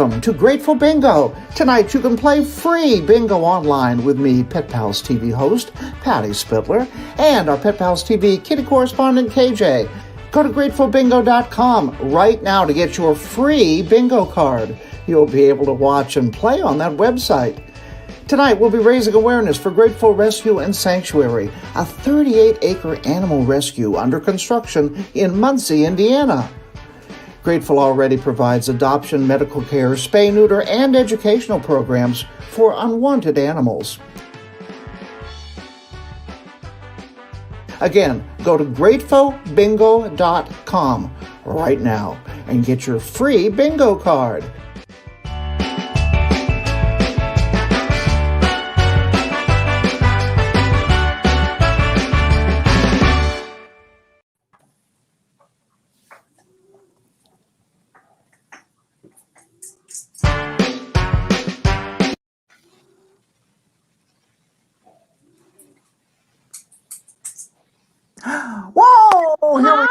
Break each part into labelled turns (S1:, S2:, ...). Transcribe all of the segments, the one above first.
S1: Welcome to Grateful Bingo. Tonight you can play free bingo online with me, Pet Pals TV host Patty Spitler, and our Pet Pals TV kitty correspondent KJ. Go to gratefulbingo.com right now to get your free bingo card. You'll be able to watch and play on that website. Tonight we'll be raising awareness for Grateful Rescue and Sanctuary, a 38-acre animal rescue under construction in Muncie, Indiana. Grateful already provides adoption, medical care, spay, neuter, and educational programs for unwanted animals. Again, go to gratefulbingo.com right now and get your free bingo card. Whoa! Here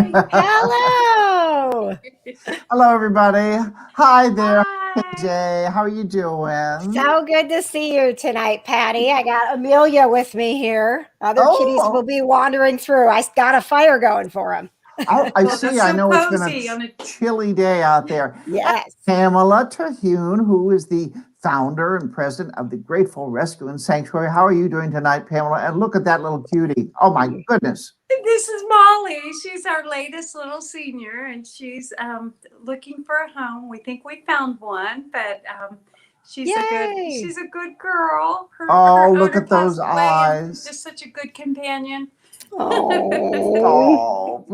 S1: we go.
S2: Hello.
S1: Hello, everybody. Hi there,
S2: Hi.
S1: KJ. How are you doing?
S2: So good to see you tonight, Patty. I got Amelia with me here. Other kitties will be wandering through. I got a fire going for them.
S1: I see. I know it's been a chilly day out there.
S2: Yes.
S1: Pamela Terhune, who is the founder and president of the Grateful Rescue and Sanctuary. How are you doing tonight, Pamela? And look at that little cutie. Oh, my goodness.
S3: This is Molly. She's our latest little senior, and she's looking for a home. We think we found one, but she's a good girl.
S1: Look at those eyes.
S3: Just such a good companion.
S1: Oh.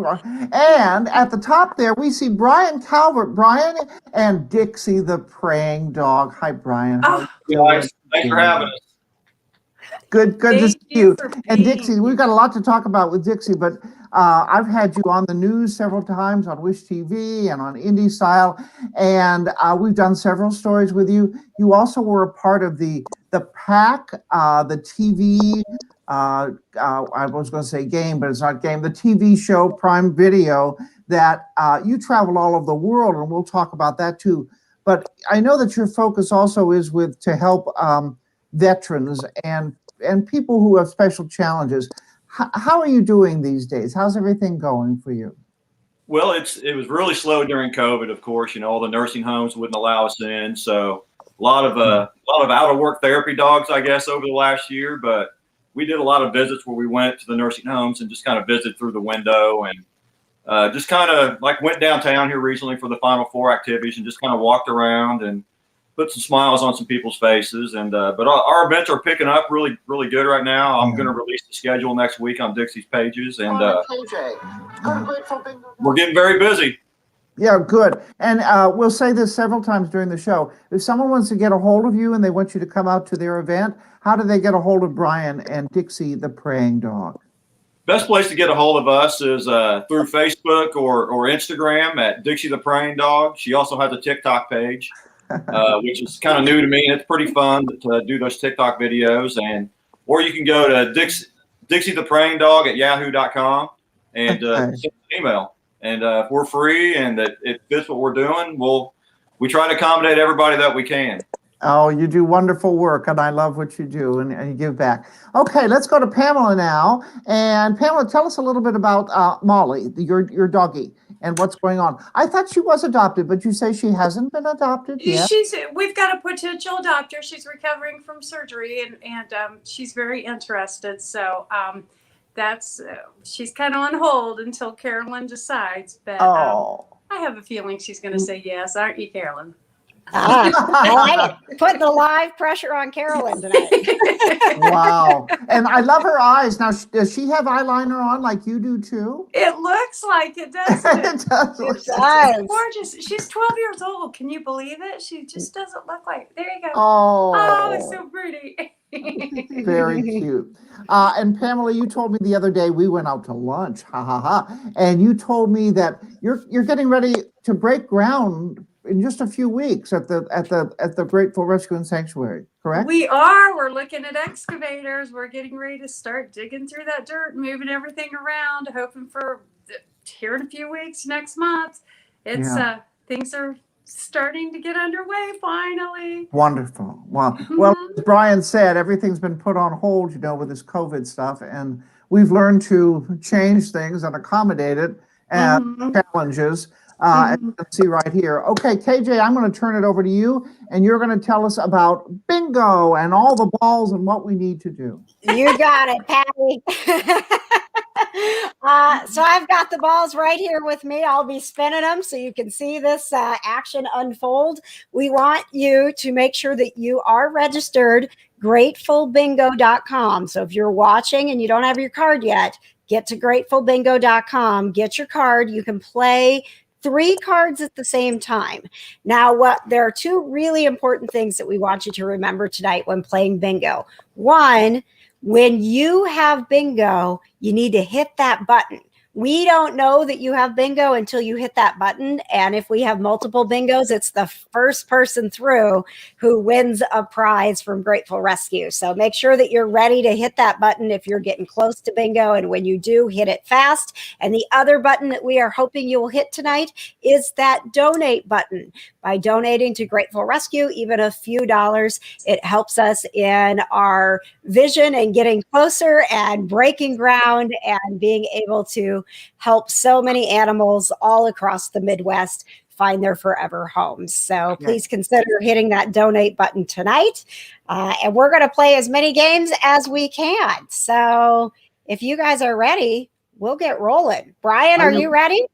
S1: And at the top there, we see Brian Calvert, Brian and Dixie the Praying Dog. Hi, Brian.
S4: Guys, thanks for having us.
S1: Good to see you. And Dixie, we've got a lot to talk about with Dixie, but I've had you on the news several times on Wish TV and on Indie Style, and we've done several stories with you. You also were a part of the PAC, the TV. I was going to say game, but it's not game. The TV show Prime Video that you travel all over the world, and we'll talk about that too. But I know that your focus also is to help veterans and people who have special challenges. How are you doing these days? How's everything going for you?
S4: Well, it was really slow during COVID, of course. You know, all the nursing homes wouldn't allow us in, so a lot of out of work therapy dogs, I guess, over the last year. But we did a lot of visits where we went to the nursing homes and just kind of visited through the window and just kind of like went downtown here recently for the Final Four activities and just kind of walked around and put some smiles on some people's faces. And but our events are picking up really, really good right now. I'm going to release the schedule next week on Dixie's pages, and we're getting very busy.
S1: Yeah, good. And we'll say this several times during the show. If someone wants to get a hold of you and they want you to come out to their event, how do they get a hold of Brian and Dixie the Praying Dog?
S4: Best place to get a hold of us is through Facebook or Instagram at Dixie the Praying Dog. She also has a TikTok page, which is kind of new to me, and it's pretty fun to do those TikTok videos. Or you can go to Dixie the Praying Dog at yahoo.com and send an email. And if we're free and that it fits what we're doing, we try to accommodate everybody that we can.
S1: Oh, you do wonderful work, and I love what you do, and you give back. Okay, let's go to Pamela now. And Pamela, tell us a little bit about Molly, your doggie, and what's going on. I thought she was adopted, but you say she hasn't been adopted yet?
S3: We've got a potential adopter. She's recovering from surgery, and she's very interested. So she's kind of on hold until Carolyn decides. But I have a feeling she's going to say yes. Aren't you, Carolyn?
S2: I like it. Putting the live pressure on Carolyn tonight.
S1: Wow. And I love her eyes. Now, does she have eyeliner on like you do too?
S3: It looks like it, doesn't it?
S1: It does.
S3: It's gorgeous. She's 12 years old. Can you believe it? She just doesn't look like. There you go. Oh, it's so pretty.
S1: Very cute. And Pamela, you told me the other day we went out to lunch. And you told me that you're getting ready to break ground in just a few weeks at the Grateful Rescue and Sanctuary, correct?
S3: We are. We're looking at excavators. We're getting ready to start digging through that dirt, moving everything around, hoping for here in a few weeks, next month. Things are starting to get underway finally.
S1: Wonderful. Well, as Brian said, everything's been put on hold, with this COVID stuff, and we've learned to change things and accommodate it and challenges. As you can see right here. Okay, KJ, I'm going to turn it over to you, and you're going to tell us about bingo and all the balls and what we need to do.
S2: You got it, Patty. So I've got the balls right here with me. I'll be spinning them so you can see this action unfold. We want you to make sure that you are registered gratefulbingo.com. So if you're watching and you don't have your card yet, get to gratefulbingo.com, get your card. You can play 3 cards at the same time. Now, there are 2 really important things that we want you to remember tonight when playing bingo. One, when you have bingo, you need to hit that button. We don't know that you have bingo until you hit that button. And if we have multiple bingos, it's the first person through who wins a prize from Grateful Rescue. So make sure that you're ready to hit that button if you're getting close to bingo. And when you do, hit it fast. And the other button that we are hoping you will hit tonight is that donate button. By donating to Grateful Rescue, even a few dollars, it helps us in our vision and getting closer and breaking ground and being able to help so many animals all across the Midwest find their forever homes. So please consider hitting that donate button tonight. And we're going to play as many games as we can. So if you guys are ready, we'll get rolling. Brian, are you ready?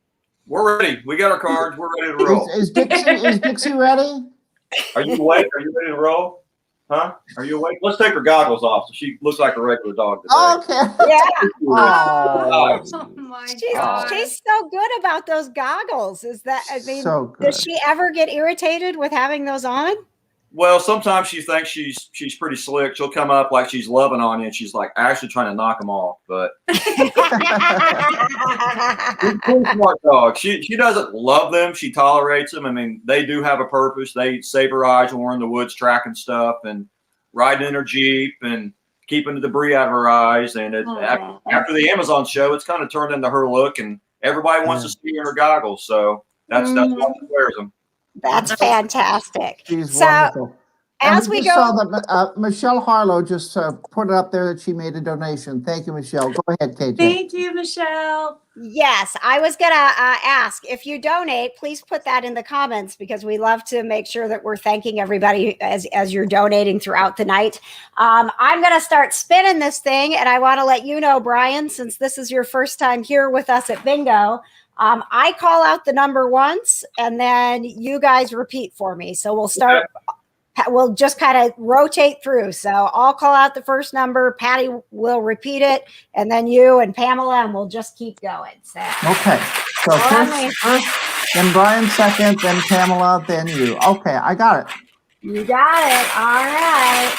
S4: We're ready. We got our cards. We're ready to roll.
S1: Is Dixie ready?
S4: Are you awake? Are you ready to roll? Huh? Are you awake? Let's take her goggles off so she looks like a regular dog today.
S1: Okay.
S2: Yeah.
S3: Oh my God.
S2: She's so good about those goggles. Is that, I mean,
S1: so good.
S2: Does she ever get irritated with having those on?
S4: Well, sometimes she thinks she's pretty slick. She'll come up like she's loving on you, and she's like actually trying to knock them off. But she's a pretty smart dog. She doesn't love them. She tolerates them. I mean, they do have a purpose. They save her eyes when we're in the woods tracking stuff and riding in her Jeep and keeping the debris out of her eyes. And after the Amazon show, it's kind of turned into her look, and everybody wants to see her in her goggles. So that's why she wears them.
S2: That's fantastic.
S1: She's
S2: so
S1: wonderful.
S2: As we go,
S1: saw that Michelle Harlow just put it up there that she made a donation. Thank you, Michelle. Go ahead, KJ.
S3: Thank you, Michelle.
S2: Yes, I was going to ask if you donate, please put that in the comments because we love to make sure that we're thanking everybody as you're donating throughout the night. I'm going to start spinning this thing, and I want to let you know, Brian, since this is your first time here with us at Bingo, I call out the number once, and then you guys repeat for me. So we'll start. We'll just kind of rotate through. So I'll call out the first number. Patty will repeat it, and then you and Pamela, and we'll just keep going. So
S1: okay. So first, then Brian second, then Pamela, then you. Okay, I got it.
S2: You got it. All right.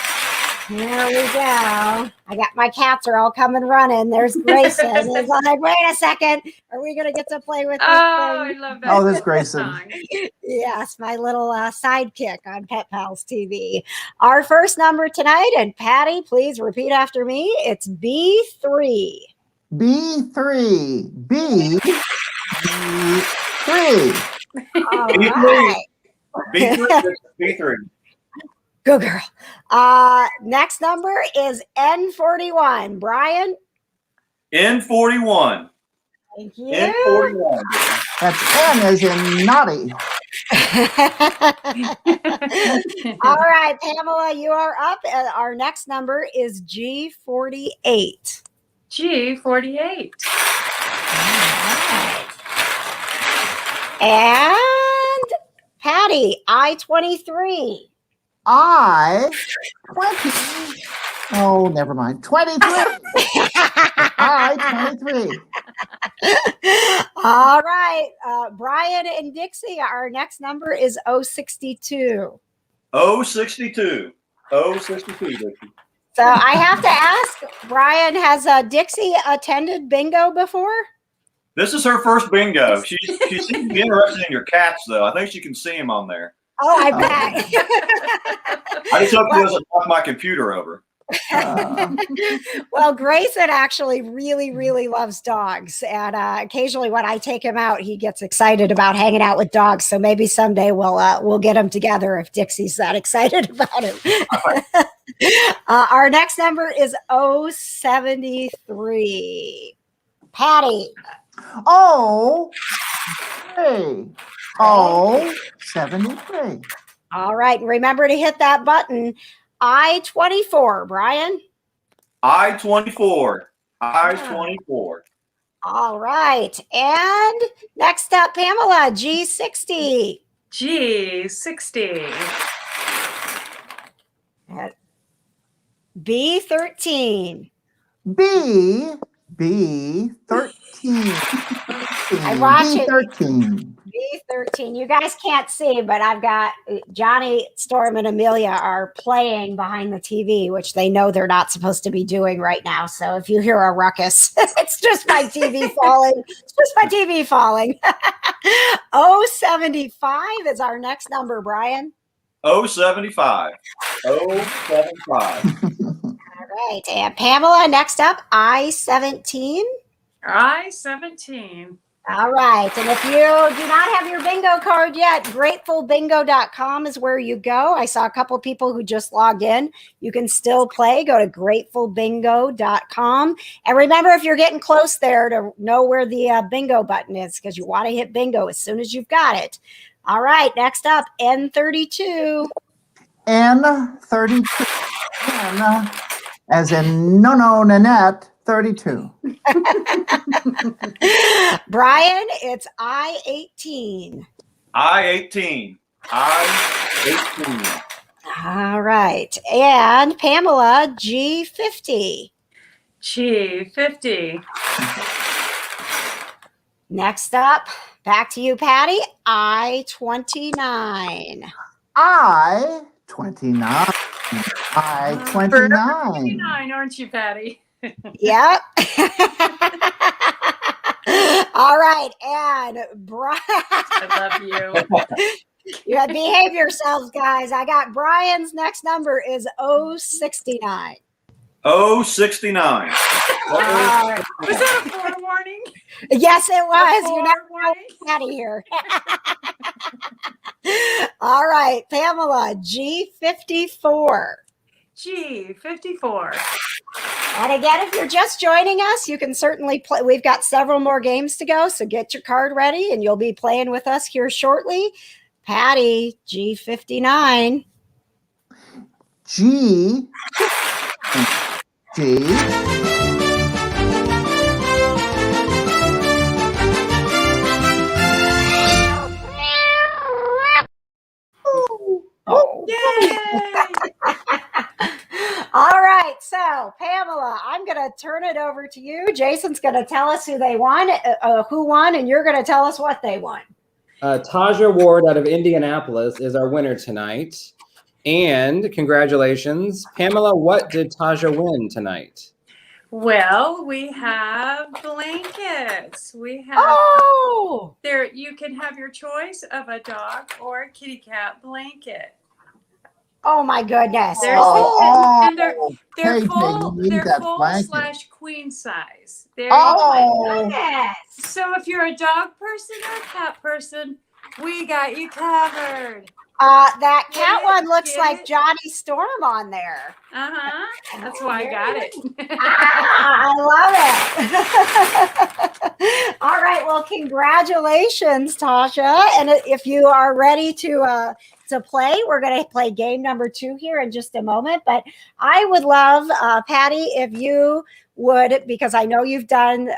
S2: Here we go. My cats are all coming running. There's Grayson. He's like, wait a second. Are we going to get to play with this thing?
S3: I love that.
S1: Oh, there's Grayson.
S2: Yes, my little sidekick on Pet Pals TV. Our first number tonight, and Patty, please repeat after me. It's B3.
S1: B3. B3.
S2: All right.
S4: B3.
S2: Good girl. Next number is N41. Brian?
S4: N41.
S2: Thank you.
S4: N41.
S1: That's N as in naughty.
S2: All right, Pamela, you are up. Our next number is G48.
S3: G48.
S2: All right. And Patty, I-23.
S1: I-20. Oh, never mind. 23. I-23.
S2: All right. Brian and Dixie, our next number is 062.
S4: 062. 062, Dixie.
S2: So I have to ask, Brian, has Dixie attended bingo before?
S4: This is her first bingo. She seems to be interested in your cats, though. I think she can see them on there.
S2: Oh, I bet.
S4: I just hope she doesn't knock my computer over.
S2: Well, Grayson actually really, really loves dogs. And occasionally when I take him out, he gets excited about hanging out with dogs. So maybe someday we'll get them together if Dixie's that excited about him. Our next number is 073. Patty.
S1: Oh, 73.
S2: All right. Remember to hit that button. I-24, Brian.
S4: I-24. I-24.
S2: All right. And next up, Pamela, G60.
S3: G60.
S2: B13.
S1: B13.
S2: I watch it.
S1: B13.
S2: B13. You guys can't see, but I've got Johnny, Storm, and Amelia are playing behind the TV, which they know they're not supposed to be doing right now. So if you hear a ruckus, it's just my TV falling. It's just my TV falling. 075 is our next number, Brian.
S4: 075. 075.
S2: All right. And Pamela, next up, I-17.
S3: I-17.
S2: All right. And if you do not have your bingo card yet, gratefulbingo.com is where you go. I saw a couple of people who just logged in. You can still play. Go to gratefulbingo.com. And remember, if you're getting close there, to know where the bingo button is, because you want to hit bingo as soon as you've got it. All right. Next up, N32.
S1: N32. N, as in Nanette, 32.
S2: Brian, it's I-18.
S4: I-18. I-18.
S2: All right. And Pamela, G50.
S3: G50.
S2: Next up, back to you, Patty. I-29.
S1: I-29. I-29.
S3: 29, aren't you, Patty?
S2: Yep. All right. And Brian.
S3: I love you.
S2: You gotta behave yourselves, guys. I got Brian's next number is 069.
S4: 069.
S3: Was that a forewarning?
S2: Yes, it was. You never know
S3: Forewarning?
S2: out of here. All right, Pamela, G54.
S3: G54.
S2: And again, if you're just joining us, you can certainly play. We've got several more games to go, so get your card ready, and you'll be playing with us here shortly. Patty, G59.
S1: G.
S2: Oh.
S3: Yay!
S2: All right, so Pamela, I'm going to turn it over to you. Jason's going to tell us who won, and you're going to tell us what they won.
S5: Taja Ward out of Indianapolis is our winner tonight. And congratulations. Pamela, what did Taja win tonight?
S3: Well, we have blankets. We have there. You can have your choice of a dog or a kitty cat blanket.
S2: Oh my goodness!
S3: And they're
S1: Hey,
S3: full.
S1: Peggy,
S3: They're
S1: that
S3: full
S1: blanket.
S3: / queen size. There
S2: Oh my goodness!
S3: So if you're a dog person or a cat person, we got you covered.
S2: That cat one looks
S3: Get
S2: like
S3: it?
S2: Johnny Storm on there.
S3: That's why I got it.
S2: I love it. All right. Well, congratulations, Tasha. And if you are ready to play, we're going to play game number 2 here in just a moment. But I would love, Patty, if you would, because I know you've done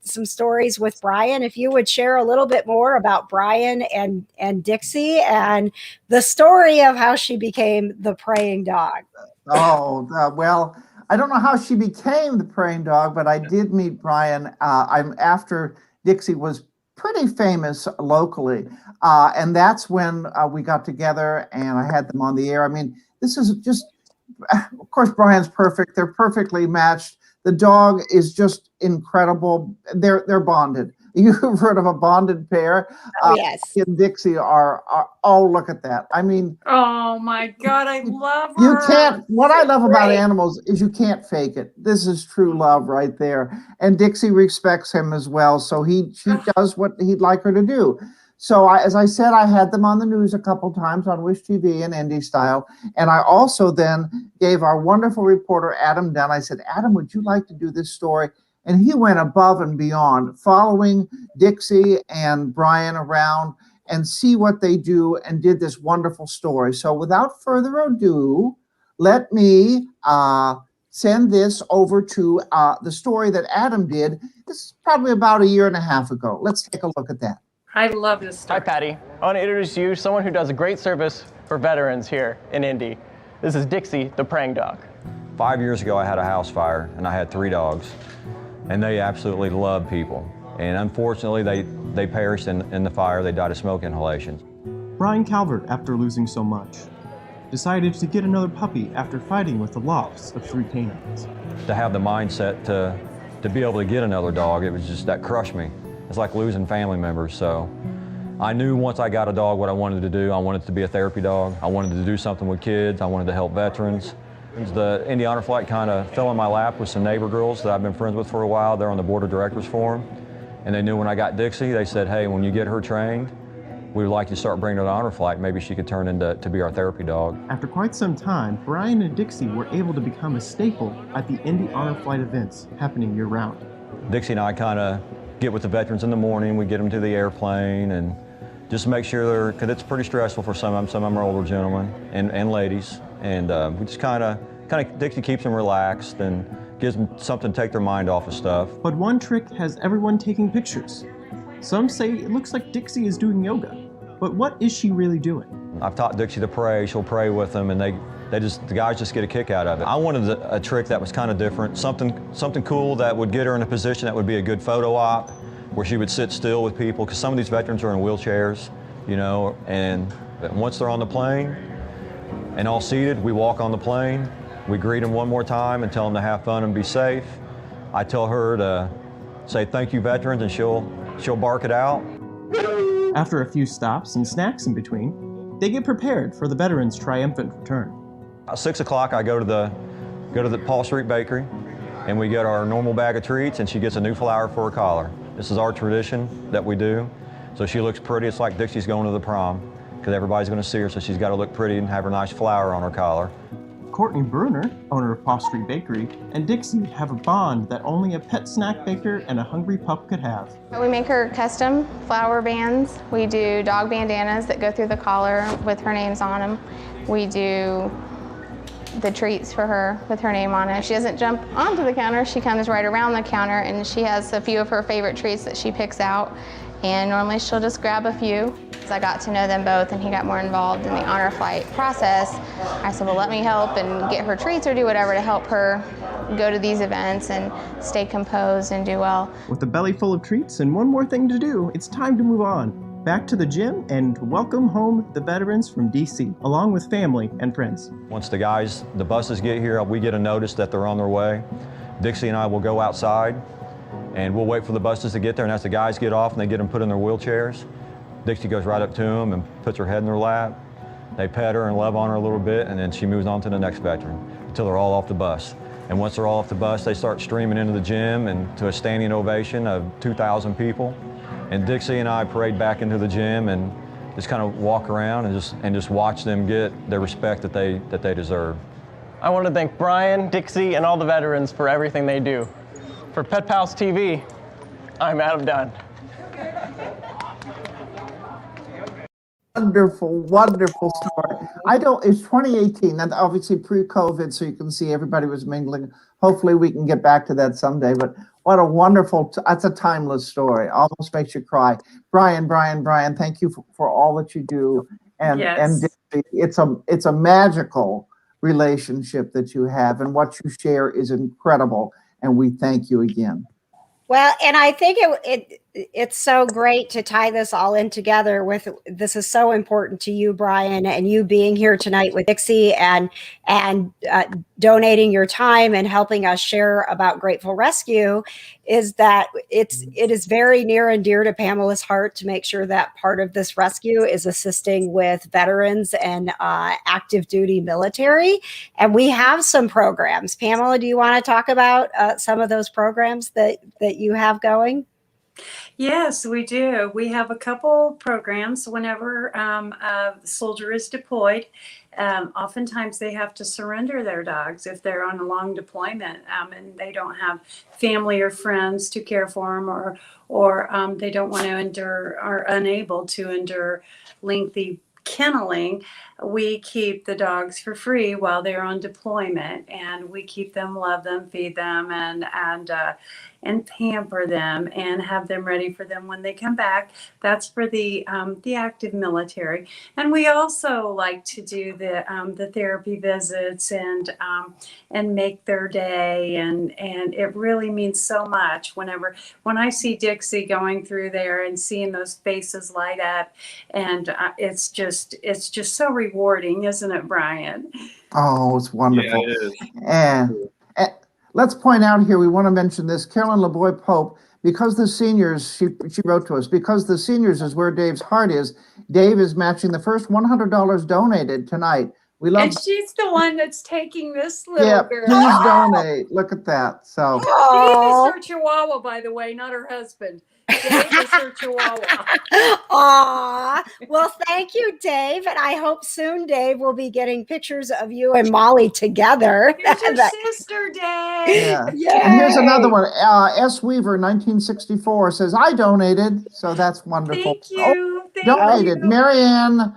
S2: some stories with Brian, if you would share a little bit more about Brian and Dixie and the story of how she became the praying dog.
S1: Well, I don't know how she became the praying dog, but I did meet Brian. I'm after Dixie was pretty famous locally, and that's when we got together and I had them on the air. I mean, this is just, of course, Brian's perfect. They're perfectly matched. The dog is just incredible. They're bonded. You've heard of a bonded pair.
S2: Oh, yes.
S1: And Dixie are, oh, look at that. I mean,
S3: oh my God, I love her.
S1: you can't, what I love about
S2: Right.
S1: animals is you can't fake it. This is true love right there. And Dixie respects him as well. So she does what he'd like her to do. So as I said, I had them on the news a couple times on Wish TV and Indie Style. And I also then gave our wonderful reporter, Adam Dunn, I said, Adam, would you like to do this story? And he went above and beyond, following Dixie and Brian around and see what they do, and did this wonderful story. So without further ado, let me send this over to the story that Adam did. This is probably about 1.5 years ago. Let's take a look at that.
S3: I love this story.
S6: Hi, Patty. I want to introduce you to someone who does a great service for veterans here in Indy. This is Dixie the Praying Dog.
S7: 5 years ago, I had a house fire, and I had 3 dogs, and they absolutely love people. And unfortunately, they perished in the fire. They died of smoke inhalation.
S8: Brian Calvert, after losing so much, decided to get another puppy after fighting with the loss of 3 canines.
S7: To have the mindset to be able to get another dog, it was just, that crushed me. It's like losing family members. So I knew once I got a dog what I wanted to do. I wanted to be a therapy dog. I wanted to do something with kids. I wanted to help veterans. The Indy Honor Flight kind of fell in my lap with some neighbor girls that I've been friends with for a while. They're on the board of directors for them. And they knew when I got Dixie, they said, hey, when you get her trained, we would like you to start bringing her to Honor Flight. Maybe she could turn into be our therapy dog.
S8: After quite some time, Brian and Dixie were able to become a staple at the Indy Honor Flight events happening year-round.
S7: Dixie and I kind of get with the veterans in the morning. We get them to the airplane and just make sure because it's pretty stressful for some of them. Some of them are older gentlemen and ladies. And we just kind of, Dixie keeps them relaxed and gives them something to take their mind off of stuff.
S8: But one trick has everyone taking pictures. Some say it looks like Dixie is doing yoga, but what is she really doing?
S7: I've taught Dixie to pray. She'll pray with them, and the guys just get a kick out of it. I wanted a trick that was kind of different, something cool that would get her in a position that would be a good photo op, where she would sit still with people, because some of these veterans are in wheelchairs, you know, and once they're on the plane and all seated, we walk on the plane, we greet them one more time and tell them to have fun and be safe. I tell her to say thank you, veterans, and she'll bark it out.
S8: After a few stops and snacks in between, they get prepared for the veterans' triumphant return.
S7: At 6 o'clock, I go to the Paul Street Bakery, and we get our normal bag of treats, and she gets a new flower for her collar. This is our tradition that we do. So she looks pretty. It's like Dixie's going to the prom, because everybody's going to see her, so she's got to look pretty and have her nice flower on her collar.
S8: Courtney Bruner, owner of Paul Street Bakery, and Dixie have a bond that only a pet snack baker and a hungry pup could have.
S9: We make her custom flower bands. We do dog bandanas that go through the collar with her names on them. We do the treats for her with her name on it. She doesn't jump onto the counter, she comes right around the counter, and she has a few of her favorite treats that she picks out, and normally she'll just grab a few. As I got to know them both and he got more involved in the honor flight process, I said, well, let me help and get her treats or do whatever to help her go to these events and stay composed and do well.
S8: With a belly full of treats and one more thing to do, it's time to move on. Back to the gym and welcome home the veterans from DC, along with family and friends.
S7: Once the buses get here, we get a notice that they're on their way. Dixie and I will go outside and we'll wait for the buses to get there, and as the guys get off and they get them put in their wheelchairs, Dixie goes right up to them and puts her head in their lap. They pet her and love on her a little bit, and then she moves on to the next veteran until they're all off the bus. And once they're all off the bus, they start streaming into the gym and to a standing ovation of 2,000 people. And Dixie and I parade back into the gym and just kind of walk around and just watch them get the respect that they deserve.
S6: I want to thank Brian, Dixie, and all the veterans for everything they do. For Pet Pals TV, I'm Adam Dunn.
S1: Wonderful, wonderful story. It's 2018, and obviously pre-COVID, so you can see everybody was mingling. Hopefully we can get back to that someday, but what a wonderful, that's a timeless story. Almost makes you cry. Brian, thank you for all that you do. And,
S3: yes.
S1: And it's a magical relationship that you have, and what you share is incredible, and we thank you again.
S2: Well, and I think it's so great to tie this all in together with, this is so important to you, Brian, and you being here tonight with Dixie and donating your time and helping us share about Grateful Rescue, is that it is very near and dear to Pamela's heart to make sure that part of this rescue is assisting with veterans and active duty military. And we have some programs. Pamela, do you want to talk about some of those programs that you have going?
S3: Yes, we do. We have a couple programs whenever a soldier is deployed. Oftentimes they have to surrender their dogs if they're on a long deployment and they don't have family or friends to care for them, or they don't want to endure, are unable to endure lengthy kenneling. We keep the dogs for free while they're on deployment, and we keep them, love them, feed them, and pamper them and have them ready for them when they come back. That's for the active military. And we also like to do the therapy visits and make their day. And it really means so much when I see Dixie going through there and seeing those faces light up. And it's just so rewarding, isn't it, Brian?
S1: Oh, it's wonderful.
S4: Yeah, it is.
S1: And let's point out here, we want to mention this, Carolyn LeBoy Pope, because the seniors, she wrote to us, because the seniors is where Dave's heart is, Dave is matching the first $100 donated tonight. We love.
S3: And she's the one that's taking this little girl.
S1: Please donate. Look at that. So
S3: Dave is her chihuahua, by the way, not her husband. Dave is her chihuahua.
S2: Aw, well, thank you, Dave. And I hope soon, Dave, will be getting pictures of you and Molly together.
S3: Here's your sister, Dave.
S1: Yeah. And here's another one. S. Weaver, 1964, says, I donated. So that's wonderful.
S3: Thank you.
S1: Donated. Marianne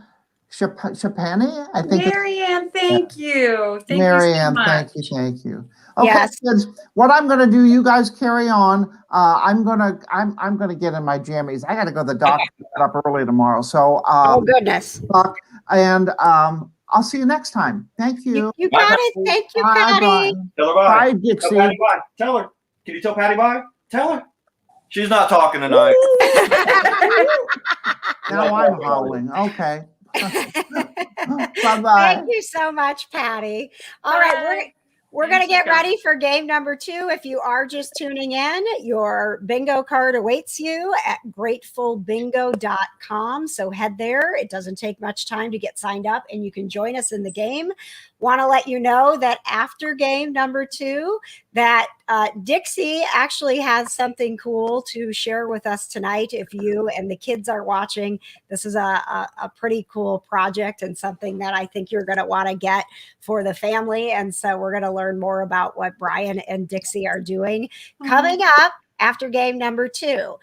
S1: Chapani, I think.
S3: Marianne, thank you. Thank
S1: Marianne,
S3: you so much.
S1: thank you. Okay,
S2: Yes.
S1: kids, what I'm gonna do, you guys carry on. I'm gonna get in my jammies. I gotta go to the doctor up early tomorrow. So
S2: Oh, goodness.
S1: and I'll see you next time. Thank you.
S2: You got it. Thank you,
S1: Bye,
S2: Patty.
S1: Brian.
S4: Tell her bye.
S1: Bye, Dixie.
S4: Tell Patty bye. Tell her. Can you tell Patty bye? Tell her. She's not talking tonight.
S1: Now I'm howling. Okay. Bye-bye.
S2: Thank you so much, Patty. All right, we're going to get ready for game number 2. If you are just tuning in, your bingo card awaits you at gratefulbingo.com. So head there. It doesn't take much time to get signed up and you can join us in the game. Want to let you know that after game number 2, that Dixie actually has something cool to share with us tonight. If you and the kids are watching, this is a pretty cool project and something that I think you're going to want to get for the family. And so we're going to learn more about what Brian and Dixie are doing coming up after game number 2.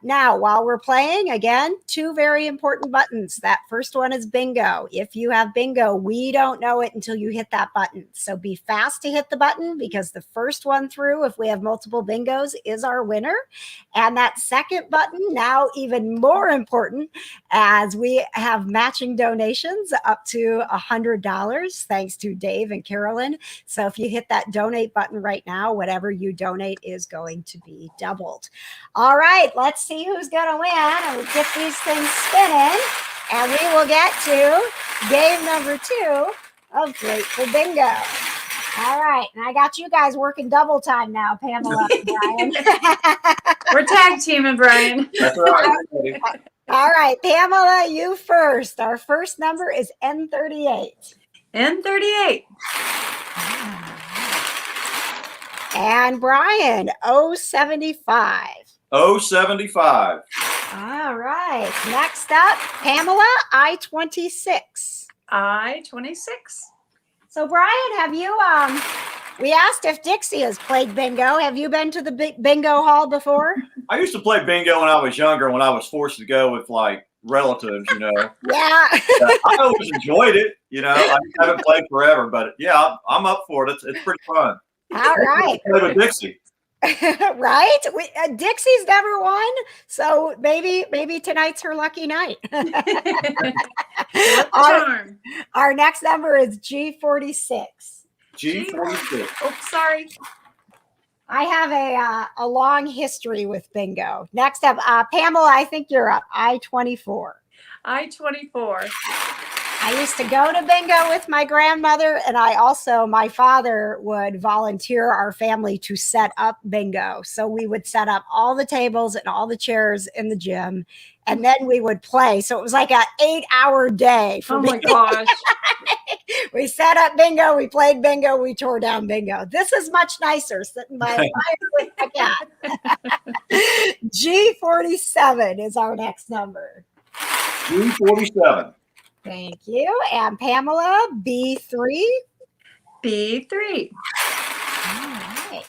S2: Now, while we're playing, again, 2 very important buttons. That first one is bingo. If you have bingo, we don't know it until you hit that button. So be fast to hit the button because the first one through, if we have multiple bingos, is our winner. And that second button, now even more important, as we have matching donations up to $100, thanks to Dave and Carolyn. So if you hit that donate button right now, whatever you donate is going to be doubled. All right, let's see who's going to win. And we'll get these things spinning. And we will get to game number 2 of Grateful Bingo. All right. And I got you guys working double time now, Pamela and Brian.
S3: We're tag teaming, Brian.
S4: That's right.
S2: All right, Pamela, you first. Our first number is N38.
S3: N38.
S2: And Brian, 075.
S4: 075.
S2: All right. Next up, Pamela, I-26.
S3: I-26.
S2: So Brian, have you, we asked if Dixie has played bingo. Have you been to the bingo hall before?
S4: I used to play bingo when I was younger, when I was forced to go with like relatives, you know.
S2: Yeah.
S4: I always enjoyed it, you know. I haven't played forever, but yeah, I'm up for it. It's pretty fun.
S2: All right.
S4: I played with Dixie.
S2: Right? Dixie's never won, so maybe tonight's her lucky night. Our next number is G46.
S4: G46.
S3: Oh, sorry.
S2: I have a long history with bingo. Next up, Pamela, I think you're up. I-24.
S3: I-24.
S2: I used to go to bingo with my grandmother, and my father would volunteer our family to set up bingo. So we would set up all the tables and all the chairs in the gym, and then we would play. So it was like an 8-hour day for me.
S3: Oh my gosh.
S2: We set up bingo, we played bingo, we tore down bingo. This is much nicer sitting by a fire with my cat. G47 is our next number.
S4: G47.
S2: Thank you. And Pamela, B3.
S3: B3.
S2: All right.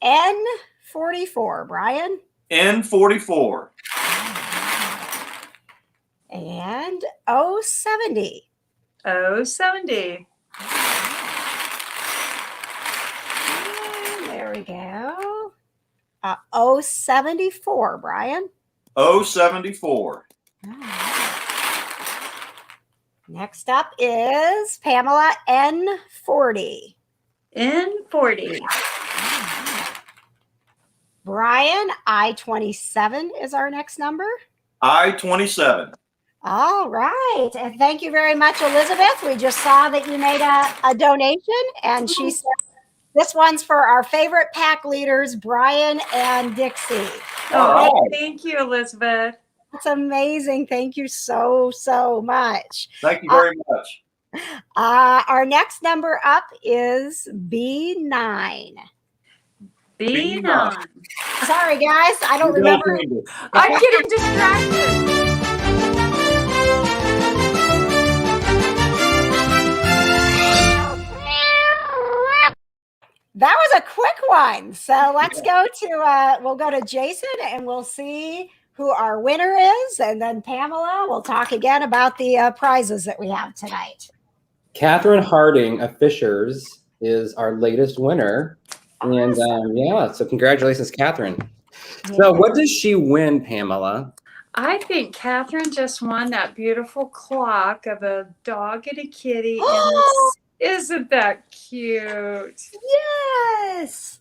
S2: N44, Brian.
S4: N44.
S2: And O70.
S3: O70.
S2: And there we go. O74, Brian.
S4: O74.
S2: Next up is Pamela, N40.
S3: N40.
S2: Brian, I-27 is our next number.
S4: I-27.
S2: All right. And thank you very much, Elizabeth. We just saw that you made a donation, and she said this one's for our favorite pack leaders, Brian and Dixie.
S3: Oh, thank you, Elizabeth.
S2: That's amazing. Thank you so, so much.
S4: Thank you very much.
S2: Our next number up is B9.
S3: B9.
S2: Sorry, guys. I don't remember.
S3: I'm getting distracted.
S2: That was a quick one. So let's go to, we'll go to Jason and we'll see who our winner is. And then Pamela, we'll talk again about the prizes that we have tonight.
S5: Catherine Harding of Fishers is our latest winner. And yeah, so congratulations, Catherine. So what does she win, Pamela?
S3: I think Catherine just won that beautiful clock of a dog and a kitty. And isn't that cute?
S2: Yes.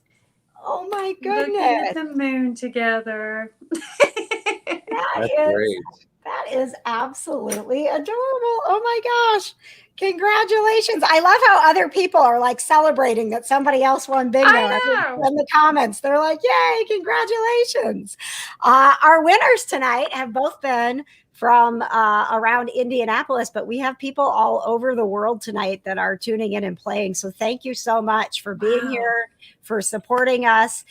S2: Oh my goodness.
S3: Looking at the moon together.
S5: That's great.
S2: That is absolutely adorable. Oh my gosh. Congratulations. I love how other people are like celebrating that somebody else won bingo.
S3: I know.
S2: In the comments, they're like, yay, congratulations. Our winners tonight have both been from around Indianapolis, but we have people all over the world tonight that are tuning in and playing. So thank you so much for being here, for supporting us.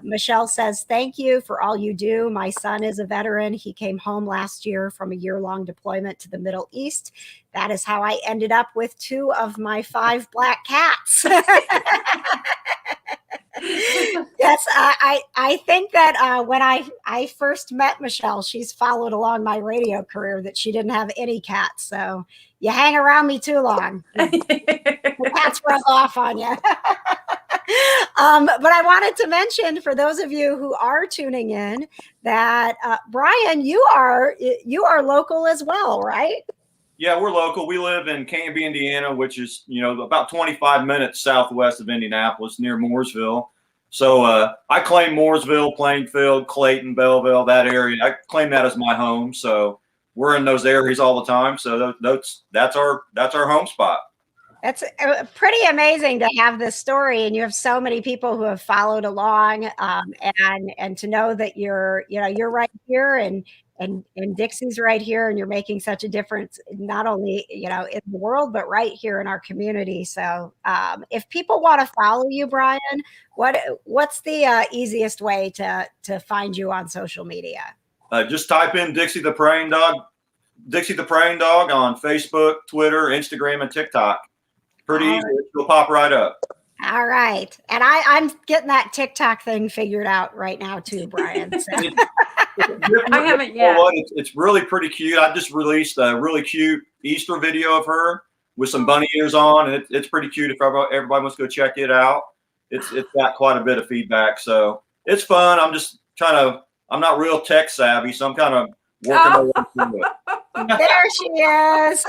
S2: Michelle says, thank you for all you do. My son is a veteran. He came home last year from a year-long deployment to the Middle East. That is how I ended up with 2 of my 5 black cats. Yes, I think that when I first met Michelle, she's followed along my radio career, that she didn't have any cats. So you hang around me too long, the cats rub off on you. But I wanted to mention, for those of you who are tuning in, that Brian, you are local as well, right?
S4: Yeah, we're local. We live in Canby, Indiana, which is, about 25 minutes southwest of Indianapolis, near Mooresville. So I claim Mooresville, Plainfield, Clayton, Belleville, that area. I claim that as my home. So we're in those areas all the time. So that's our home spot.
S2: It's pretty amazing to have this story, and you have so many people who have followed along, and to know that you're right here, and Dixie's right here, and you're making such a difference, not only in the world, but right here in our community. So if people want to follow you, Brian, what's the easiest way to find you on social media?
S4: Just type in Dixie the Praying Dog on Facebook, Twitter, Instagram, and TikTok. Pretty easy. It'll pop right up.
S2: All right. And I'm getting that TikTok thing figured out right now too, Brian. So.
S3: I haven't yet.
S4: It's really pretty cute. I just released a really cute Easter video of her with some bunny ears on, and it's pretty cute. If everybody wants to go check it out, it's got quite a bit of feedback. So it's fun. I'm not real tech savvy, so I'm kind of working my way through it.
S2: There she is.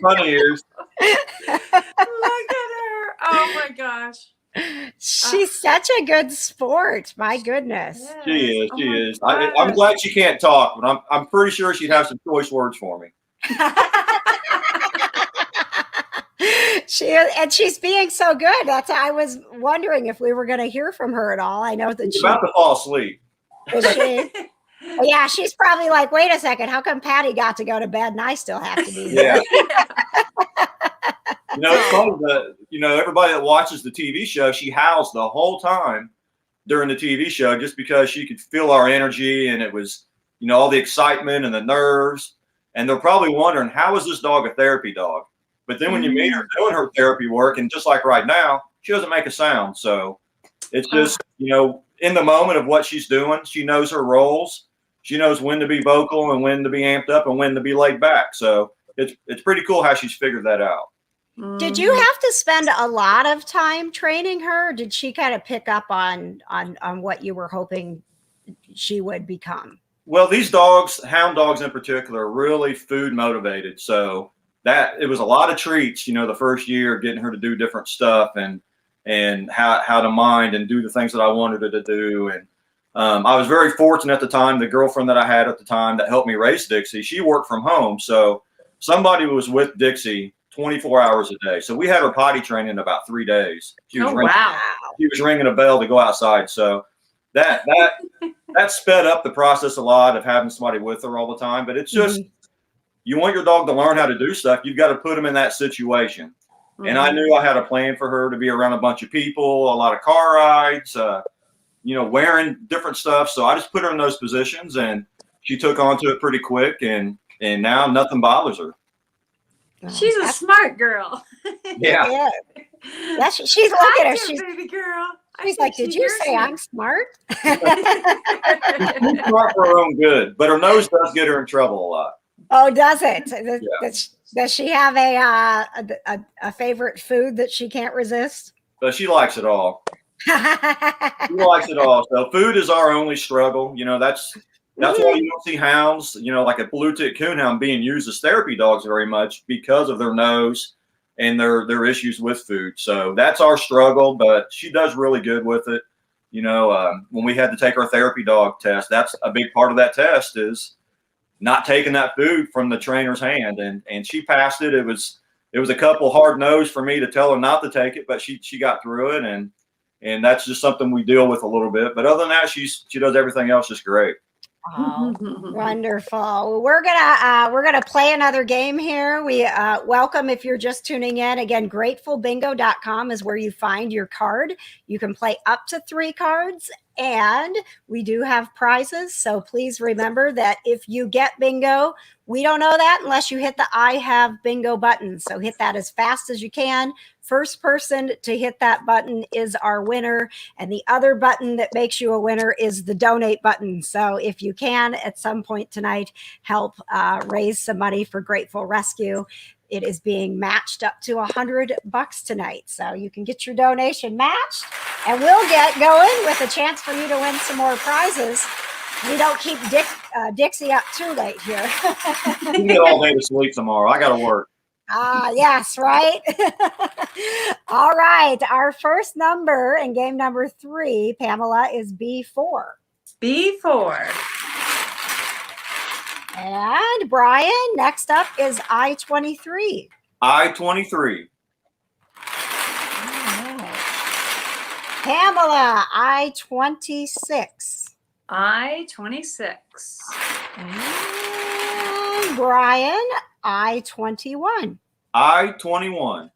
S4: Bunny ears.
S3: Look at her. Oh my gosh.
S2: She's such a good sport. My goodness.
S4: She is.
S3: Oh
S4: She
S3: my
S4: is. I'm
S3: gosh.
S4: glad she can't talk, but I'm pretty sure she'd have some choice words for me.
S2: She's being so good. I was wondering if we were going to hear from her at all. I know that
S4: She's about to fall asleep.
S2: is she. Yeah, she's probably like, wait a second, how come Patty got to go to bed and I still have to be here?
S4: Yeah. It's funny that, everybody that watches the TV show, she howls the whole time during the TV show just because she could feel our energy, and it was, all the excitement and the nerves. And they're probably wondering, how is this dog a therapy dog? But then when you meet her doing her therapy work, and just like right now, she doesn't make a sound. So it's just, in the moment of what she's doing, she knows her roles. She knows when to be vocal and when to be amped up and when to be laid back. So it's pretty cool how she's figured that out.
S2: Did you have to spend a lot of time training her? Or did she kind of pick up on what you were hoping she would become?
S4: Well, these dogs, hound dogs in particular, are really food motivated. So that it was a lot of treats, the first year, getting her to do different stuff and how to mind and do the things that I wanted her to do. And I was very fortunate at the time. The girlfriend that I had at the time that helped me raise Dixie, she worked from home. So somebody was with Dixie 24 hours a day. So we had her potty training in about 3 days. She was ringing a bell to go outside. So that sped up the process a lot of having somebody with her all the time. But it's just, you want your dog to learn how to do stuff, you've got to put them in that situation. And I knew I had a plan for her to be around a bunch of people, a lot of car rides, wearing different stuff. So I just put her in those positions, and she took onto it pretty quick, and now nothing bothers her.
S3: She's a smart girl.
S4: Yeah.
S2: She's looking at her. She's
S3: baby girl.
S2: She's like, did you say I'm smart?
S4: She's smart for her own good, but her nose does get her in trouble a lot.
S2: Oh, does it?
S4: Yeah.
S2: Does she have a favorite food that she can't resist?
S4: But she likes it all. She likes it all. So food is our only struggle. That's why you don't see hounds, like a blue tick coonhound being used as therapy dogs very much because of their nose and their issues with food. So that's our struggle, but she does really good with it. When we had to take our therapy dog test, that's a big part of that test is not taking that food from the trainer's hand. And she passed it. It was a couple hard no's for me to tell her not to take it, but she got through it. And that's just something we deal with a little bit. But other than that, she does everything else just great.
S2: Oh, wonderful. We're gonna play another game here. We welcome if you're just tuning in. Again, gratefulbingo.com is where you find your card. You can play up to 3 cards, and we do have prizes. So please remember that if you get bingo, we don't know that unless you hit the I have bingo button. So hit that as fast as you can. First person to hit that button is our winner. And the other button that makes you a winner is the donate button. So if you can, at some point tonight, help raise some money for Grateful Rescue. It is being matched up to $100 tonight. So you can get your donation matched, and we'll get going with a chance for you to win some more prizes. We don't keep Dixie up too late here.
S4: You can get all day to sleep tomorrow. I got to work.
S2: Yes, right. All right. Our first number in game number 3, Pamela, is B4.
S3: B4.
S2: And Brian, next up is I-23.
S4: I-23.
S2: Right. Pamela, I-26.
S3: I-26.
S2: And Brian, I-21.
S4: I-21.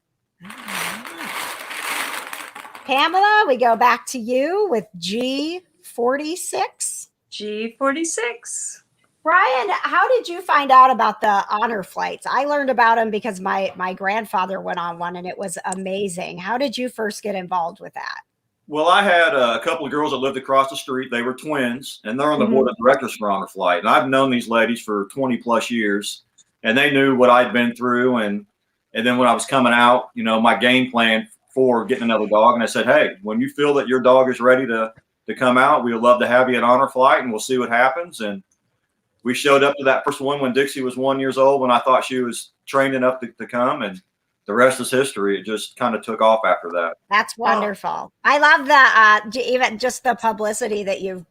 S2: Pamela, we go back to you with G46.
S3: G46.
S2: Brian, how did you find out about the honor flights? I learned about them because my grandfather went on one, and it was amazing. How did you first get involved with that?
S4: Well, I had a couple of girls that lived across the street. They were twins, and they're on the board of directors for Honor Flight. And I've known these ladies for 20 plus years, and they knew what I'd been through. And then when I was coming out, my game plan for getting another dog. And I said, hey, when you feel that your dog is ready to come out, we would love to have you at Honor Flight, and we'll see what happens. And we showed up to that first one when Dixie was 1 year old, when I thought she was trained enough to come. And the rest is history. It just kind of took off after that.
S2: That's wonderful. I love the even just the publicity that you've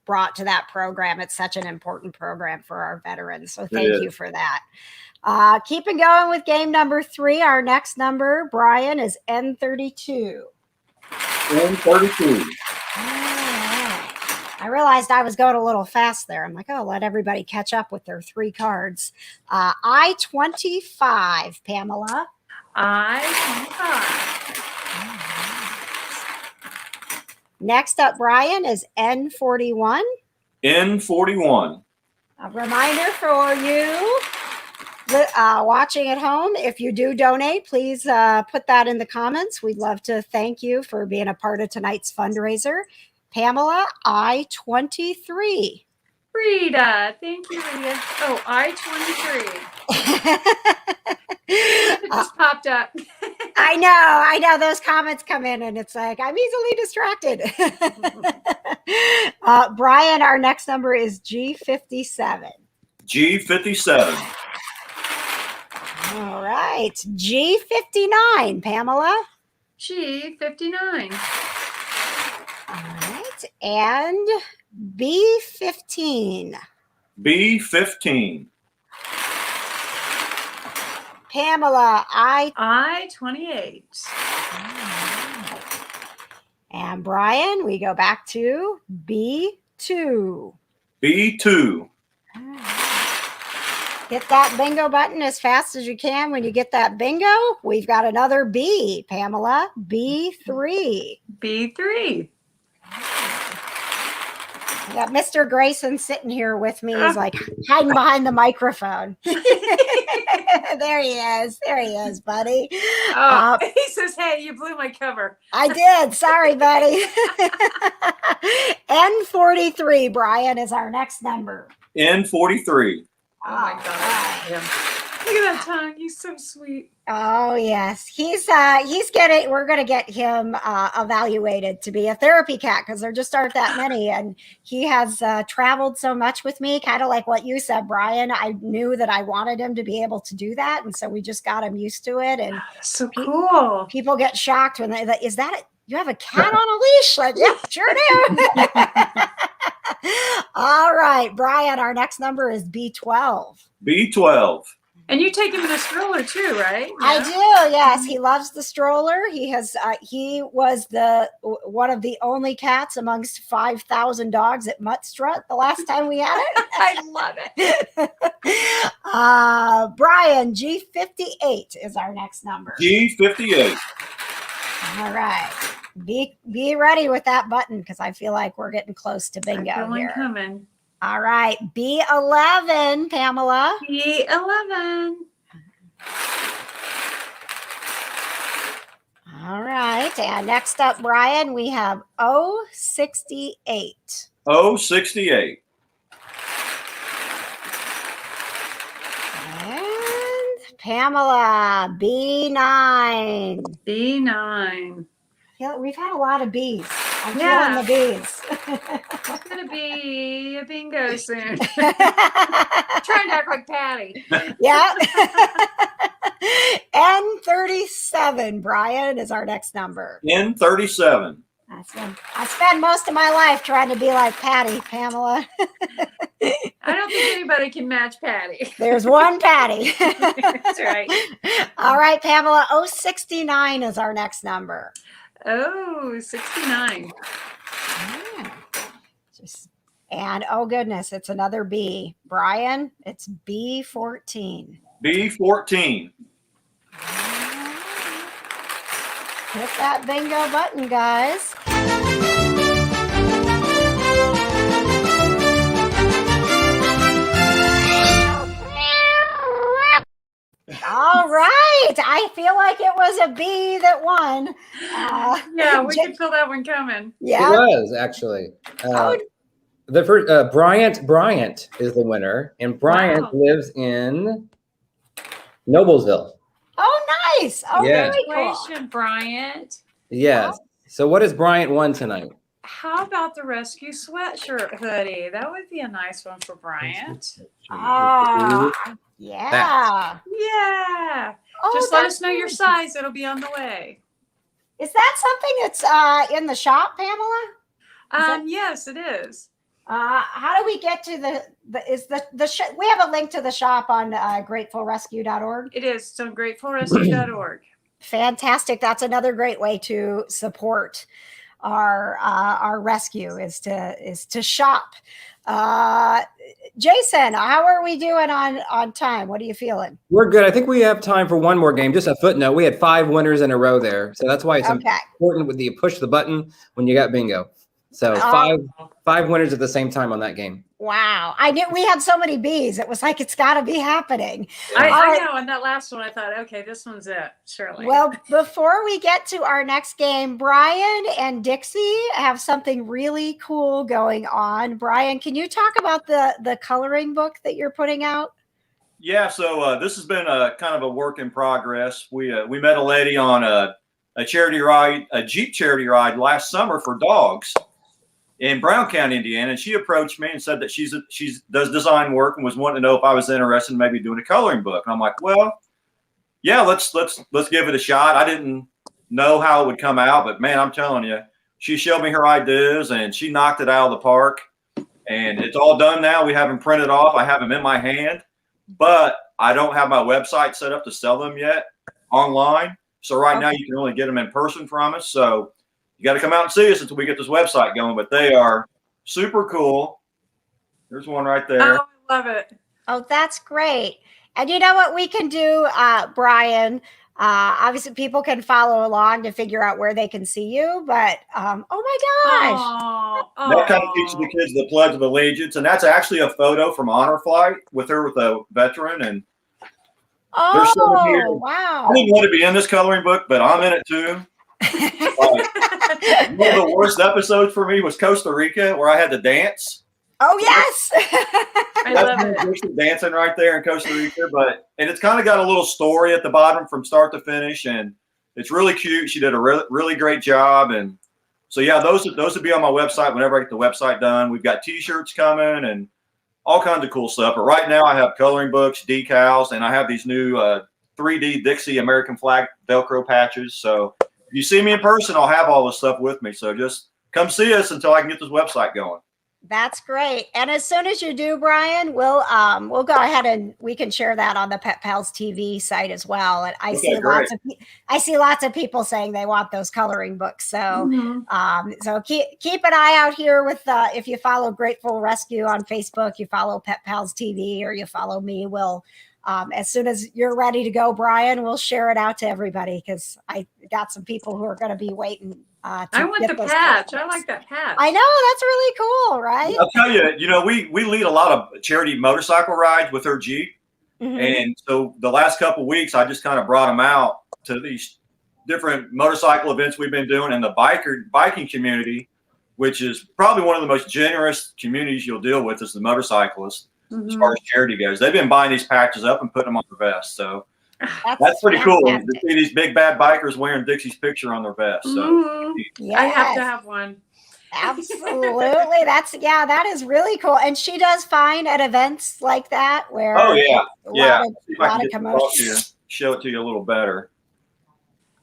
S2: brought to that program. It's such an important program for our veterans. So thank you for that. Keeping going with game number 3. Our next number, Brian, is N32.
S4: N32.
S2: I realized I was going a little fast there. I'm like, oh, let everybody catch up with their 3 cards. I-25, Pamela.
S3: I-25.
S2: Next up, Brian, is N41.
S4: N41.
S2: A reminder for you watching at home, if you do donate, please put that in the comments. We'd love to thank you for being a part of tonight's fundraiser. Pamela, I-23.
S3: Rita, thank you, Rita. Oh, I-23. It just popped up.
S2: I know. Those comments come in and it's like, I'm easily distracted. Brian, our next number is G57.
S4: G57.
S2: All right. G59, Pamela.
S3: G59.
S2: All right. And B15.
S4: B15.
S2: Pamela,
S3: I-28.
S2: And Brian, we go back to B2.
S4: B2.
S2: Hit that bingo button as fast as you can. When you get that bingo, we've got another B, Pamela, B3.
S3: B3.
S2: I got Mr. Grayson sitting here with me. He's like hiding behind the microphone. There he is. There he is, buddy.
S3: Oh, he says, hey, you blew my cover.
S2: I did. Sorry, buddy. N43, Brian, is our next number.
S4: N43.
S3: Oh my God. Yeah. Look at that tongue. He's so sweet.
S2: Oh yes, we're gonna get him evaluated to be a therapy cat because there just aren't that many, and he has traveled so much with me, kind of like what you said, Brian. I knew that I wanted him to be able to do that, and so we just got him used to it. And
S3: so cool.
S2: People get shocked when is that you have a cat on a leash? Like, yep, sure do. All right, Brian, our next number is B12.
S4: B12.
S3: And you take him in a stroller too, right? Yeah.
S2: I do. Yes, he loves the stroller. He was one of the only cats amongst 5,000 dogs at Mutt Strut the last time we had it.
S3: I love it.
S2: Brian, G58 is our next number.
S4: G58.
S2: All right. Be ready with that button because I feel like we're getting close to bingo here.
S3: Coming.
S2: All right, B11, Pamela.
S3: B11.
S2: All right, and next up, Brian, we have O68.
S4: O68.
S2: And Pamela, B9.
S3: B9.
S2: Yeah, we've had a lot of B's. I'm
S3: Yeah.
S2: feeling the B's.
S3: It's going to be a bingo soon. Trying to act like Patty.
S2: Yeah. N37, Brian, is our next number.
S4: N37.
S2: I spend most of my life trying to be like Patty, Pamela.
S3: I don't think anybody can match Patty.
S2: There's one Patty.
S3: That's right.
S2: All right, Pamela, 069 is our next number.
S3: Oh, 69.
S2: Yeah. And oh goodness, it's another B. Brian, it's B14.
S4: B14.
S2: Hit that bingo button, guys. All right. I feel like it was a B that won.
S3: Yeah, we could feel that one coming.
S2: Yeah.
S5: It was actually. The first Bryant is the winner, and Bryant lives in Noblesville.
S2: Oh, nice. Oh,
S5: Yeah.
S2: very cool.
S3: Congratulations, Bryant.
S5: Yes. So what has Bryant won tonight?
S3: How about the rescue sweatshirt hoodie? That would be a nice one for Bryant.
S2: Ah, yeah.
S3: Yeah.
S2: Oh,
S3: Just let
S2: that's
S3: us know your
S2: really
S3: size. It'll be on the way.
S2: Is that something that's in the shop, Pamela?
S3: Yes, it is.
S2: How do we get to we have a link to the shop on gratefulrescue.org?
S3: It is. So gratefulrescue.org.
S2: Fantastic. That's another great way to support our rescue is to shop. Jason, how are we doing on time? What are you feeling?
S5: We're good. I think we have time for one more game. Just a footnote. We had 5 winners in a row there. So that's why it's important with you push the button when you got bingo. So five winners at the same time on that game.
S2: Wow. I knew we had so many B's. It was like, it's got to be happening.
S3: I know. On that last one, I thought, okay, this one's it. Surely.
S2: Well, before we get to our next game, Brian and Dixie have something really cool going on. Brian, can you talk about the coloring book that you're putting out?
S4: Yeah. So this has been a kind of a work in progress. We met a lady on a charity ride, a Jeep charity ride last summer for dogs in Brown County, Indiana, and she approached me and said that she does design work and was wanting to know if I was interested in maybe doing a coloring book. And I'm like, well, yeah, let's give it a shot. I didn't know how it would come out, but man, I'm telling you, she showed me her ideas and she knocked it out of the park. And it's all done now. We have them printed off. I have them in my hand, but I don't have my website set up to sell them yet online. So right now you can only get them in person from us. So you got to come out and see us until we get this website going, but they are super cool. There's one right there.
S3: Oh, I love it.
S2: Oh, that's great. And you know what we can do, Brian? Obviously, people can follow along to figure out where they can see you, but oh my gosh.
S4: That kind of teaches the kids the Pledge of Allegiance, and that's actually a photo from Honor Flight with her with a veteran. And there's someone here.
S2: Wow.
S4: I didn't want to be in this coloring book, but I'm in it too. One of the worst episodes for me was Costa Rica, where I had to dance.
S2: Oh yes,
S3: I love it.
S4: Dancing right there in Costa Rica, and it's kind of got a little story at the bottom from start to finish, and it's really cute. She did a really great job, and so yeah, those would be on my website whenever I get the website done. We've got T-shirts coming and all kinds of cool stuff. But right now, I have coloring books, decals, and I have these new 3D Dixie American flag Velcro patches. So if you see me in person, I'll have all this stuff with me. So just come see us until I can get this website going.
S2: That's great. And as soon as you do, Brian, we'll go ahead and we can share that on the Pet Pals TV site as well. And I see lots of people saying they want those coloring books. So so keep an eye out here with if you follow Grateful Rescue on Facebook, you follow Pet Pals TV, or you follow me, we'll as soon as you're ready to go, Brian, we'll share it out to everybody because I got some people who are going to be waiting.
S3: I want the patch. I like that patch.
S2: I know, that's really cool, right?
S4: I'll tell you, we lead a lot of charity motorcycle rides with her Jeep. And so the last couple of weeks, I just kind of brought them out to these different motorcycle events we've been doing in the biking community, which is probably one of the most generous communities you'll deal with is the motorcyclists as far as charity goes. They've been buying these patches up and putting them on their vests. So that's pretty cool to see these big bad bikers wearing Dixie's picture on their vest. So
S3: I have to have one.
S2: Absolutely. That is really cool. And she does fine at events like that where
S4: a
S2: lot of commotion.
S4: Show it to you a little better.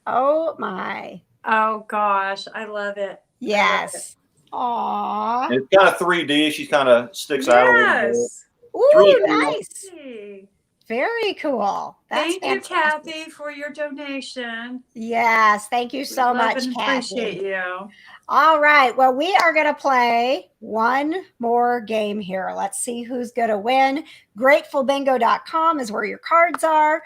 S2: Oh my.
S3: Oh gosh, I love it.
S2: Yes. Aww.
S4: It's kind of 3D. She kind of sticks out a little bit.
S2: Ooh,
S4: really
S2: nice.
S3: Cool.
S2: Very cool.
S3: Thank you, Kathy, for your donation.
S2: Yes, thank you so much, Kathy.
S3: Appreciate you.
S2: All right. Well, we are going to play one more game here. Let's see who's going to win. GratefulBingo.com is where your cards are.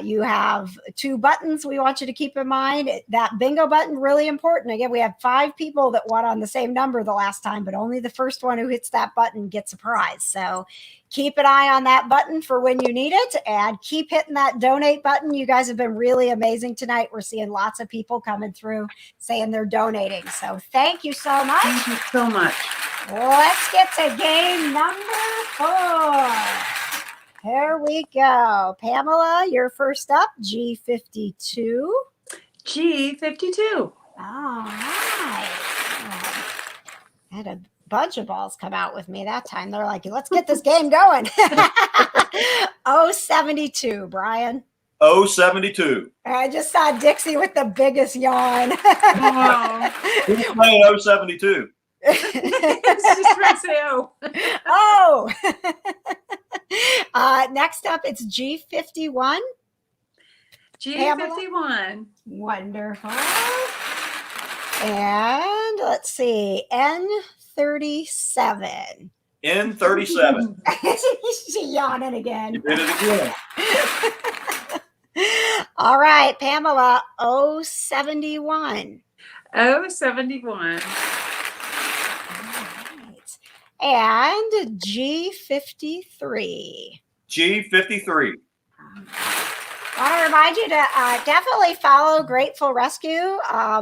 S2: You have 2 buttons we want you to keep in mind. That bingo button, really important. Again, we have 5 people that won on the same number the last time, but only the first one who hits that button gets a prize. So keep an eye on that button for when you need it and keep hitting that donate button. You guys have been really amazing tonight. We're seeing lots of people coming through saying they're donating. So thank you so much.
S3: Thank you so much.
S2: Let's get to game number 4. Here we go. Pamela, you're first up, G52.
S3: G52.
S2: All right. I had a bunch of balls come out with me that time. They're like, let's get this game going. 072, Brian.
S4: 072.
S2: I just saw Dixie with the biggest yawn.
S4: Who's playing 072?
S3: It's just trying to say
S2: Oh. Next up, it's G51.
S3: G51.
S2: Wonderful. And let's see, N37.
S4: N37.
S2: She's yawning again.
S4: You did it again.
S2: All right, Pamela, 071.
S3: 071.
S2: Right. And G53.
S4: G53.
S2: I want to remind you to definitely follow Grateful Rescue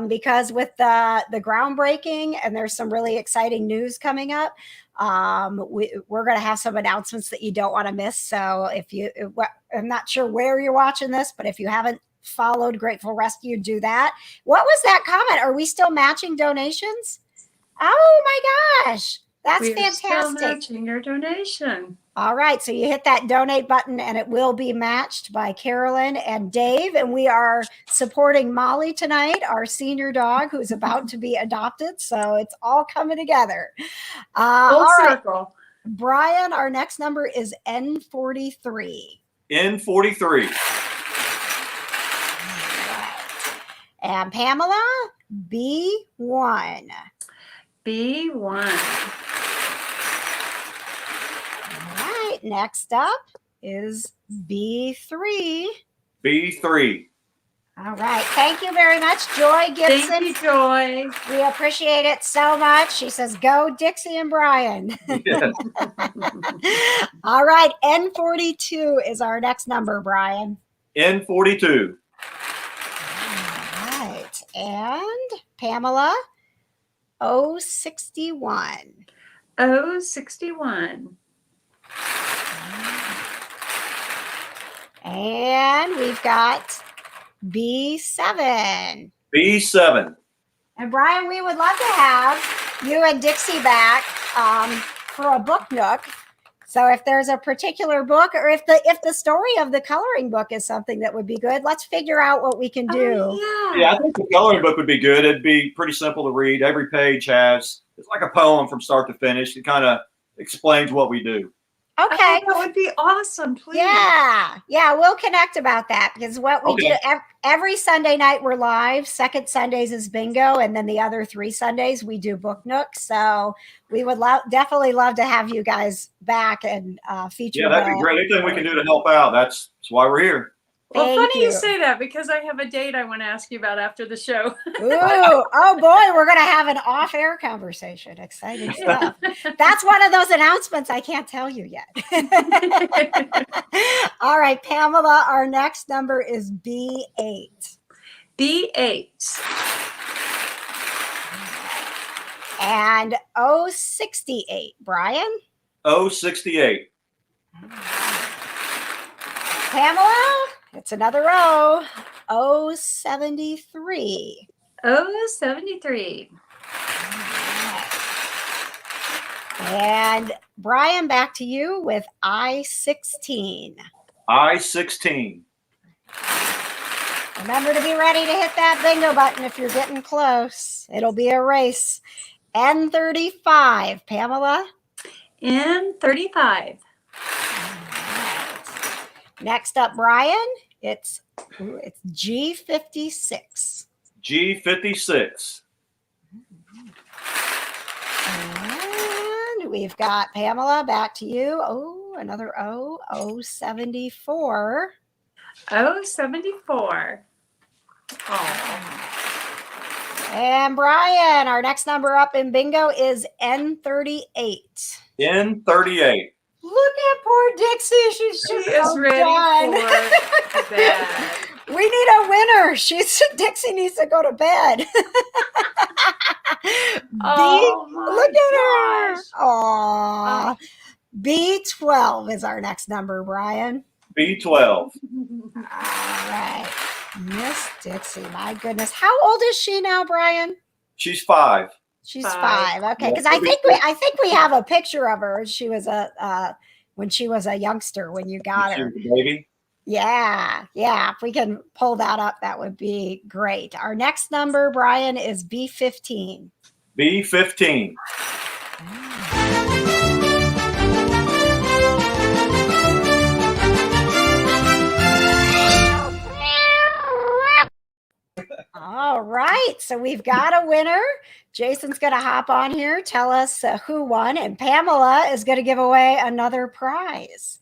S2: because with the groundbreaking and there's some really exciting news coming up, we're going to have some announcements that you don't want to miss. So I'm not sure where you're watching this, but if you haven't followed Grateful Rescue, do that. What was that comment? Are we still matching donations? Oh my gosh, that's fantastic.
S3: Still matching your donation.
S2: All right, so you hit that donate button and it will be matched by Carolyn and Dave. And we are supporting Molly tonight, our senior dog who's about to be adopted. So it's all coming together.
S3: Full circle.
S2: Right. Brian, our next number is N43.
S4: N43.
S2: And Pamela, B1.
S3: B1.
S2: Next up is B3.
S4: B3.
S2: All right. Thank you very much, Joy Gibson.
S3: Thank you, Joy.
S2: We appreciate it so much. She says, go Dixie and Brian.
S4: Yes.
S2: All right. N42 is our next number, Brian.
S4: N42.
S2: All right. And Pamela, 061.
S3: 061.
S2: And we've got B7.
S4: B7.
S2: And Brian, we would love to have you and Dixie back for a book nook. So if there's a particular book or if the story of the coloring book is something that would be good, let's figure out what we can do.
S4: Yeah, I think the coloring book would be good. It'd be pretty simple to read. Every page it's like a poem from start to finish. It kind of explains what we do.
S2: Okay.
S3: That would be awesome, please.
S2: Yeah, we'll connect about that because what we do every Sunday night we're live. Second Sundays is bingo, and then the other 3 Sundays we do book nook. So we would definitely love to have you guys back and feature.
S4: Yeah, that'd be great. Anything we can do to help out. That's why we're here.
S3: Well,
S2: Thank
S3: funny you say that because I have a date I want to ask you about after the show.
S2: Ooh, oh boy, we're going to have an off-air conversation. Exciting stuff. That's one of those announcements I can't tell you yet. All right, Pamela, our next number is B8.
S3: B8.
S2: And 068, Brian.
S4: 068.
S2: Pamela, it's another O. 073.
S3: 073.
S2: And Brian, back to you with I-16.
S4: I-16.
S2: Remember to be ready to hit that bingo button if you're getting close. It'll be a race. N35, Pamela.
S3: N35.
S2: Next up, Brian, it's G56.
S4: G56.
S2: And we've got Pamela, back to you. Oh, another O, 074.
S3: 074.
S2: Oh. And Brian, our next number up in bingo is N38.
S4: N38.
S2: Look at poor Dixie. She
S3: is ready for bed.
S2: We need a winner. Dixie needs to go to bed. Look at her. Aww. B12 is our next number, Brian.
S4: B12.
S2: All right. Miss Dixie, my goodness. How old is she now, Brian?
S4: She's 5.
S2: She's 5. Okay, because I think we have a picture of her. She was when she was a youngster when you got her.
S4: She was a baby.
S2: Yeah. If we can pull that up, that would be great. Our next number, Brian, is B15.
S4: B15.
S2: All right. So we've got a winner. Jason's going to hop on here, tell us who won, and Pamela is going to give away another prize.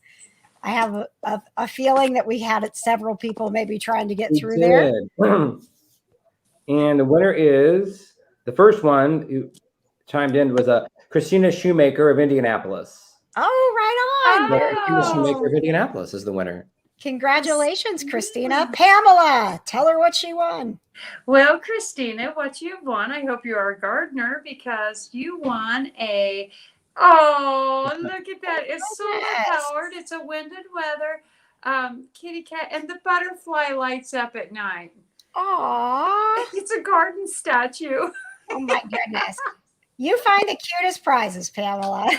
S2: I have a feeling that we had several people maybe trying to get through there.
S5: And the winner is, the first one who chimed in was Christina Shoemaker of Indianapolis.
S2: Oh, right on.
S5: Christina Shoemaker of Indianapolis is the winner.
S2: Congratulations, Christina. Pamela, tell her what she won.
S3: Well, Christina, what you've won, I hope you are a gardener, because you won a, oh, look at that. It's solar powered. It's a wind and weather kitty cat, and the butterfly lights up at night.
S2: Aww.
S3: It's a garden statue.
S2: Oh my goodness. You find the cutest prizes, Pamela.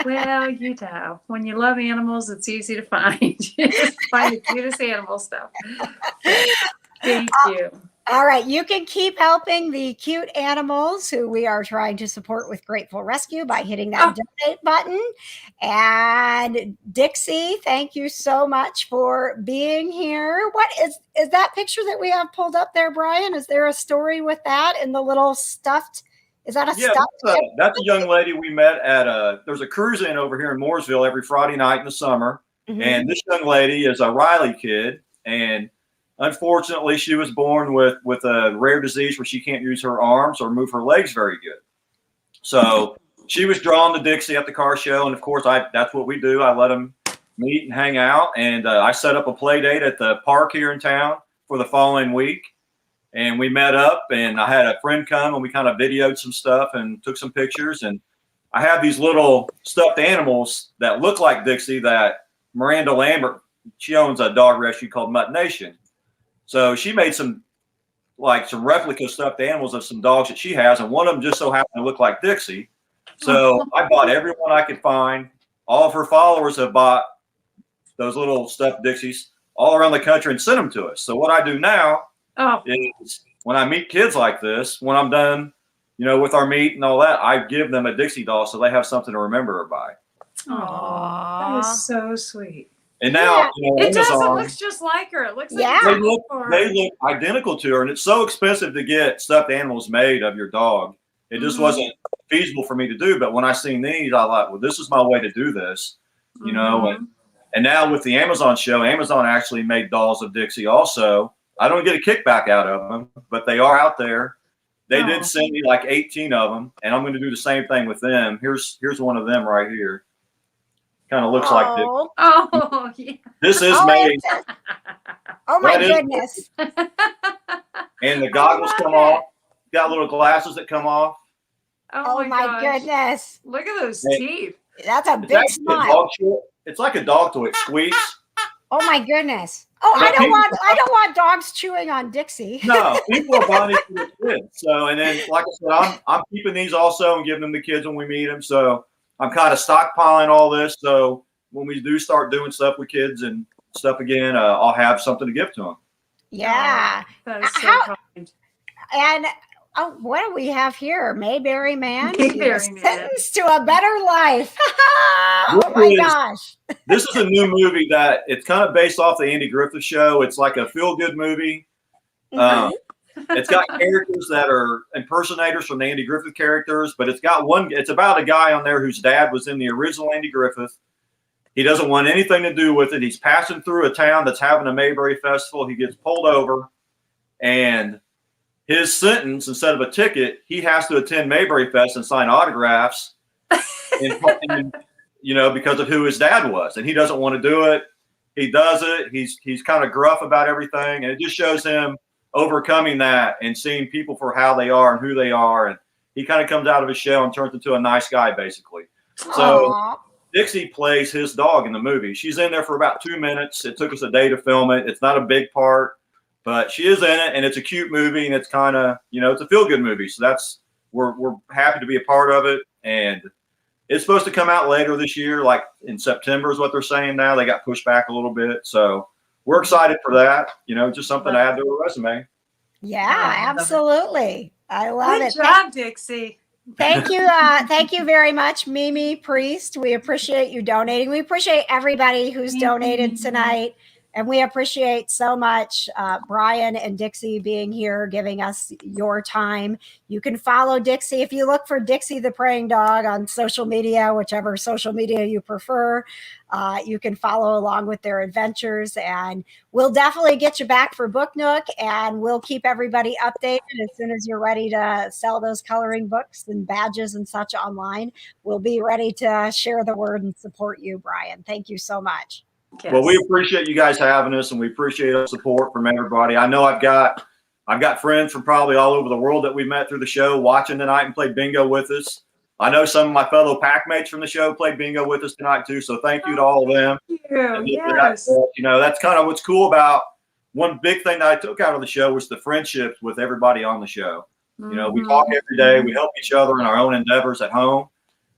S3: Well, you know, when you love animals, it's easy to find. You just find the cutest animal stuff. Thank you.
S2: All right. You can keep helping the cute animals who we are trying to support with Grateful Rescue by hitting that donate button. And Dixie, thank you so much for being here. What is that picture that we have pulled up there, Brian? Is there a story with that in the little stuffed? Is that a stuffed?
S4: That's a young lady we met at there's a cruise in over here in Mooresville every Friday night in the summer. Mm-hmm. And this young lady is a Riley kid. And unfortunately, she was born with a rare disease where she can't use her arms or move her legs very good. So she was drawn to Dixie at the car show. And of course, that's what we do. I let them meet and hang out. And I set up a play date at the park here in town for the following week. And we met up, and I had a friend come, and we kind of videoed some stuff and took some pictures. And I have these little stuffed animals that look like Dixie that Miranda Lambert, she owns a dog rescue called Mutt Nation. So she made some replica stuffed animals of some dogs that she has, and one of them just so happened to look like Dixie. So I bought every one I could find. All of her followers have bought those little stuffed Dixies all around the country and sent them to us. So what I do now is when I meet kids like this, when I'm done, with our meet and all that, I give them a Dixie doll so they have something to remember her by.
S3: Aww, that is so sweet.
S4: And now,
S3: it does. It looks just like her. It looks like
S4: they look identical to her, and it's so expensive to get stuffed animals made of your dog. It just wasn't feasible for me to do. But when I seen these, I thought, well, this is my way to do this, And now with the Amazon show, Amazon actually made dolls of Dixie also. I don't get a kickback out of them, but they are out there. They did send me like 18 of them, and I'm going to do the same thing with them. Here's one of them right here. Kind of looks like this.
S3: Oh, yeah.
S4: This is made.
S2: Oh my goodness.
S4: And the goggles come off. Got little glasses that come off.
S2: Oh my goodness.
S3: Look at those teeth.
S2: That's a big smile.
S4: It's like a dog toy. It squeaks.
S2: Oh my goodness. Oh, I don't want dogs chewing on Dixie.
S4: No, people are buying it for their kids. So, and then, like I said, I'm keeping these also and giving them to kids when we meet them. So I'm kind of stockpiling all this. So when we do start doing stuff with kids and stuff again, I'll have something to give to them.
S2: Yeah.
S3: That is so kind.
S2: And what do we have here? Mayberry Man?
S3: Mayberry Man.
S2: Sentenced to a better life. Oh my gosh.
S4: This is a new movie that it's kind of based off the Andy Griffith Show. It's like a feel-good movie. It's got characters that are impersonators from the Andy Griffith characters, but it's about a guy on there whose dad was in the original Andy Griffith. He doesn't want anything to do with it. He's passing through a town that's having a Mayberry Festival. He gets pulled over, and his sentence, instead of a ticket, he has to attend Mayberry Fest and sign autographs, because of who his dad was. And he doesn't want to do it. He does it. He's kind of gruff about everything. And it just shows him overcoming that and seeing people for how they are and who they are. And he kind of comes out of his shell and turns into a nice guy, basically. So Dixie plays his dog in the movie. She's in there for about 2 minutes. It took us a day to film it. It's not a big part, but she is in it, and it's a cute movie, and it's kind of, it's a feel-good movie. So we're happy to be a part of it. And It's supposed to come out later this year, like in September is what they're saying now. They got pushed back a little bit. So we're excited for that. You know, just something to add to a resume.
S2: Yeah, absolutely. I love it.
S3: Good job, Dixie.
S2: Thank you. Thank you very much, Mimi Priest. We appreciate you donating. We appreciate everybody who's donated tonight. And we appreciate so much Brian and Dixie being here, giving us your time. You can follow Dixie. If you look for Dixie the Praying Dog on social media, whichever social media you prefer, you can follow along with their adventures. And we'll definitely get you back for Book Nook, and we'll keep everybody updated as soon as you're ready to sell those coloring books and badges and such online. We'll be ready to share the word and support you, Brian. Thank you so much.
S3: Yes.
S4: Well, we appreciate you guys having us, and we appreciate the support from everybody. I know I've got friends from probably all over the world that we met through the show watching tonight and played bingo with us. I know some of my fellow pack mates from the show played bingo with us tonight too. So thank you to all of them.
S3: Thank you. Yes.
S4: You know, that's kind of what's cool about one big thing that I took out of the show was the friendships with everybody on the show. You know, we talk every day. We help each other in our own endeavors at home,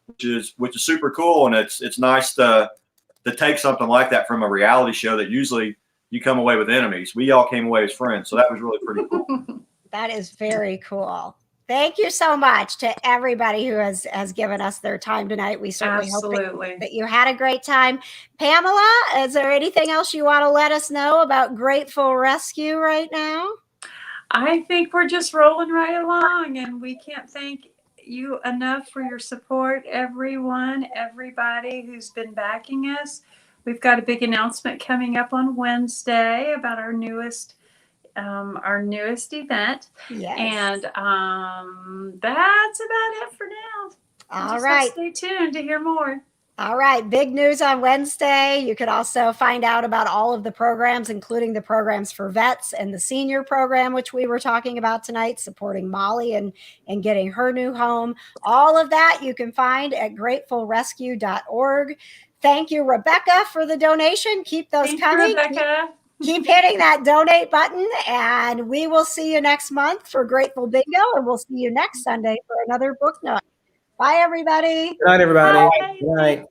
S4: which is super cool. And it's nice to take something like that from a reality show that usually you come away with enemies. We all came away as friends. So that was really pretty cool.
S2: That is very cool. Thank you so much to everybody who has given us their time tonight. We certainly hope that you had a great time. Pamela, is there anything else you want to let us know about Grateful Rescue right now?
S3: I think we're just rolling right along, and we can't thank you enough for your support, everyone, everybody who's been backing us. We've got a big announcement coming up on Wednesday about our newest event.
S2: Yes.
S3: And that's about it for now.
S2: All right.
S3: Stay tuned to hear more.
S2: All right. Big news on Wednesday. You can also find out about all of the programs, including the programs for vets and the senior program, which we were talking about tonight, supporting Molly and getting her new home. All of that you can find at gratefulrescue.org. Thank you, Rebecca, for the donation. Keep those coming.
S3: Rebecca.
S2: Keep hitting that donate button, and we will see you next month for Grateful Bingo, and we'll see you next Sunday for another Book Nook. Bye, everybody.
S5: Good night, everybody.
S3: Bye.
S5: Good night.